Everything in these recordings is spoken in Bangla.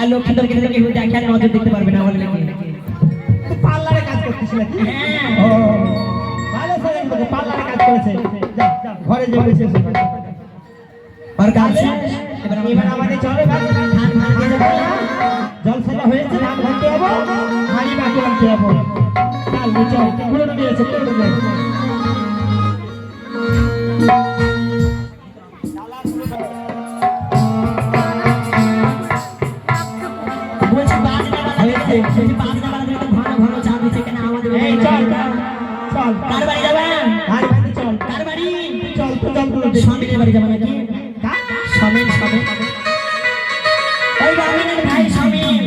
আর লক্ষ্মী তোর কিন্তু কেউ দেখে আর নজর দিতে পারবে না বলে নাকি পার্লারে কাজ করতেছিস নাকি? হ্যাঁ ও ভালো ছেলে তোকে পার্লারে কাজ করেছে। যা ঘরে যে বসে আর কাজ এবার আমাদের চলে ভাই ধান ধান দিয়ে যাবো জল সেটা হয়েছে ধান ভাঙতে যাবো হাড়ি বাকি আনতে যাবো কাল চল পুরনো দিয়েছে পুরনো বলছি বাজনা বাজনা বলছি বাজনা বাজনা তো ঘন ঘন চাপ দিচ্ছে কেন আমাদের এই চল চল কার বাড়ি যাবেন হাড়ি বাকি চল কার বাড়ি চল তো চল পুরো স্বামীর বাড়ি যাবেন নাকি স্বামীর স্বামীর ওই রমিনের ভাই স্বামীর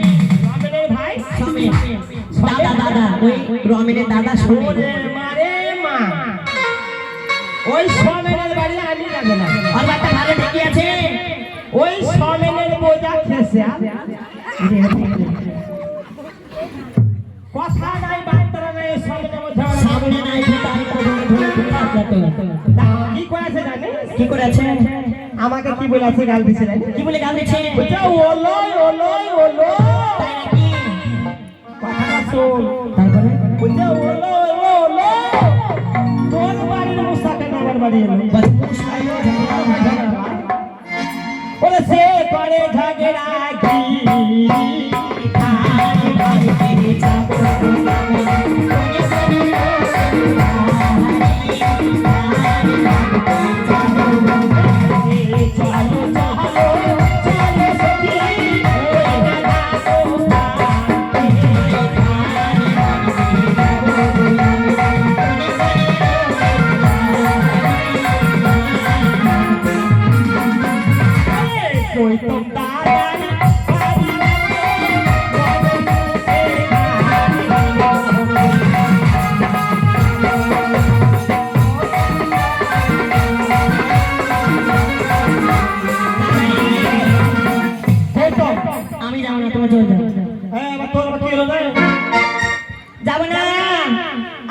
রামেনের ভাই স্বামীর দাদা দাদা ওই রমিনের দাদা স্বামীর ওরে মারে মা ওই সমেনের বাড়ি আমি যাব না আর বাচ্চা ভালো ঠিকই আছে ওই সমেনের বোঝা খেসে কথা নাই বার্তা নাই সমেনের মধ্যে সামনে নাই তাই তো ধরে কি করেছে জানি কি করেছে আমাকে কি বলেছে গাল দিছে জানি কি বলে গাল দিচ্ছে ওটা ওলই ওলই ওলো তাই নাকি কথাটা শোন তারপরে ওটা ওলই ওলো তোর বাড়ির মুসাকে আমার বাড়ি এলো বাস মুশাইও ওরে সে করে ঝগড়া কি খাই ভাই তেরে চাপ আমি যাবো না তোমার চলে যাও হ্যাঁ আমার তোর কি হলো রে যাবো না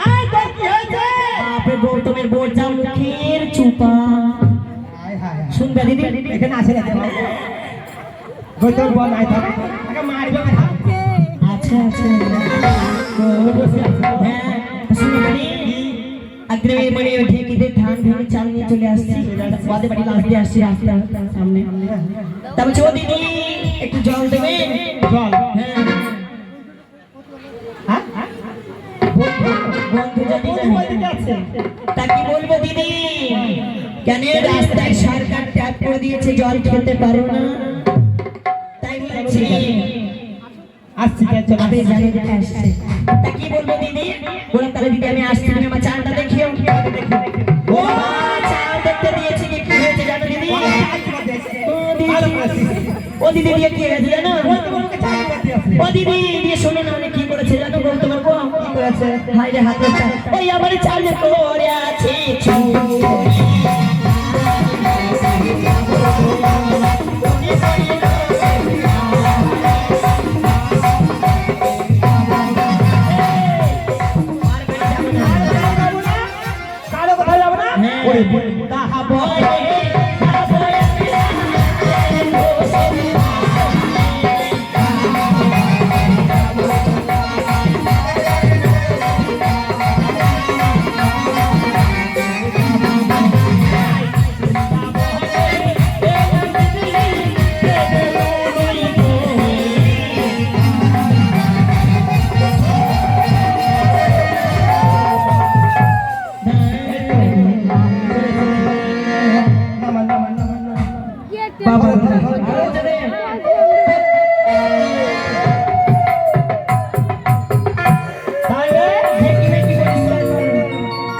আয় তোর কি হয়েছে বাপরে গৌতমের বোঝা মুখের চুপা হায় হায় শুনবে দিদি এখানে আসে না গৌতম বল আয় থাক আগে মারবে না আচ্ছা আচ্ছা হ্যাঁ শুনো বাড়ি আগ্রে মানে ঢেকিতে ধান ভেঙে চাল নিয়ে চলে আসছি বাদে বাড়ি লাস্ট দিয়ে আসছি রাস্তার সামনে তারপর ও দিদি একটু জল দেবে জল হ্যাঁ হ্যাঁ বন্ধু যদি ওইদিকে আছে তা কি বলবো দিদি কেন রাস্তায় সরকার ট্যাপ করে দিয়েছে জল খেতে পারো না তাই বলছি আসছি কে চল আবে জানি যে আসছে তা কি বলবো দিদি বললাম তাহলে দিদি আমি আসছি তুমি আমার চালটা দেখিও ও চাল দেখতে দিয়েছি কি হয়েছে জানো দিদি ও দিদি দিয়ে কি হয়েছে জানো ও দিদি দিয়ে শোনো না আমি কি করেছে জানো বলতে পারবো কি করেছে হাই রে হাতে ওই আমার চালে পড়ে আছে কারো কথা যাবে না ওরে তাহা বলে বাবা তাই রে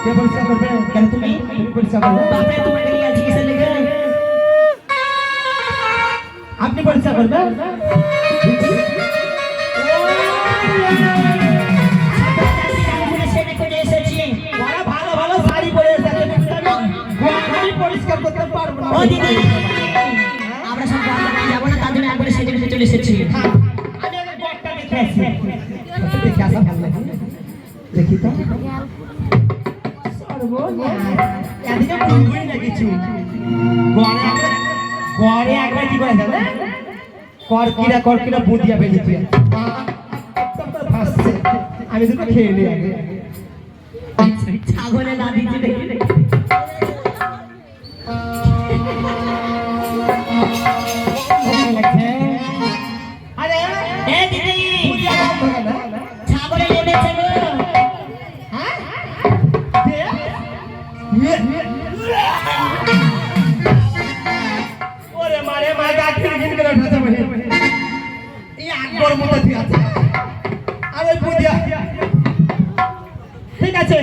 কে পরিষ্কার করবে কেন তুমি পরিষ্কার করবে বাপরে তোমাকে নিয়ে আজকে কিসের লেগে আপনি পরিষ্কার করবেন ওরা ভালো ভালো শাড়ি পরে এসেছে আমি পরিষ্কার করতে পারবো না ও দিদি আমরা সব বাজারে যাব না তার জন্য একবারে সেজে গুজে চলে এসেছি আমি আগে বটটা দেখে আসি দেখে আসা ভালো লাগে দেখি তো সর্বনাশ এদিকে বুঝবই না কিছু ঘরে একবার কি করে জানে করকিরা বুদিয়া বেজেছি ভাসছে আমি দুটো খেয়ে নিই আগে ছাগলে না দিচ্ছি দেখি আরে এ দিদি বুদিয়া বন্ধ কেন ছাগলে লেগেছে গো হ্যাঁ ওরে মারে মা গাছে গিন করে উঠাতে বসে এই আকবর মতো ঠিক আছে আরে বুদিয়া ঠিক আছে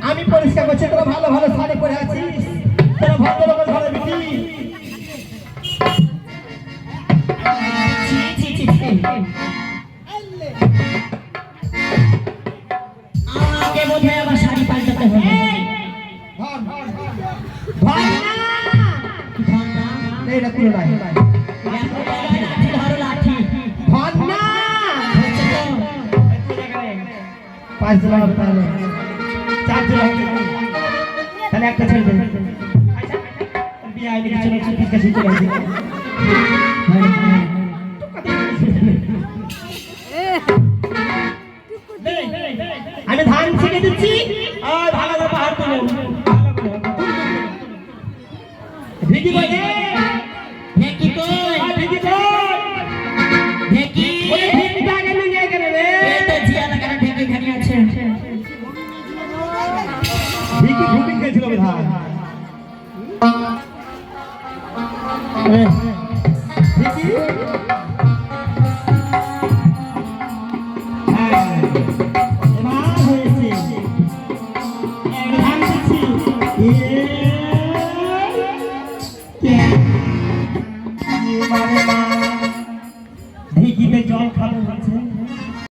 আমি পরিষ্কার করছি তোরা ভালো ভালো শাড়ি পরে আছিস তোরা ভদ্রলোকের ঘরে বিটি ছি ছি ছি ছি আমাকে বোধহয় আবার শাড়ি পাল্টাতে হবে ধর না এই না কুলো নাই লাঠি ধরো লাঠি ধর না হচ্ছে তো। পাঁচ জন হবে তাহলে চার জন হবে তাহলে একটা ছেড়ে দেবে বিয়ে আইনি কিছু না কিছু কাছে চলে আসবে আমি ধান ছিঁড়ে দিচ্ছি আর ভালো করে পাহাড় তুলো ভিকি বলে ঢেকি কই ভিকি কই ঢেকি ওই ভিকিটা আগে নিয়ে গেল রে এই তো জিয়া লাগানো ঢেকি খানি আছে ভিকি ঘুমিয়ে গেছিল বোধহয়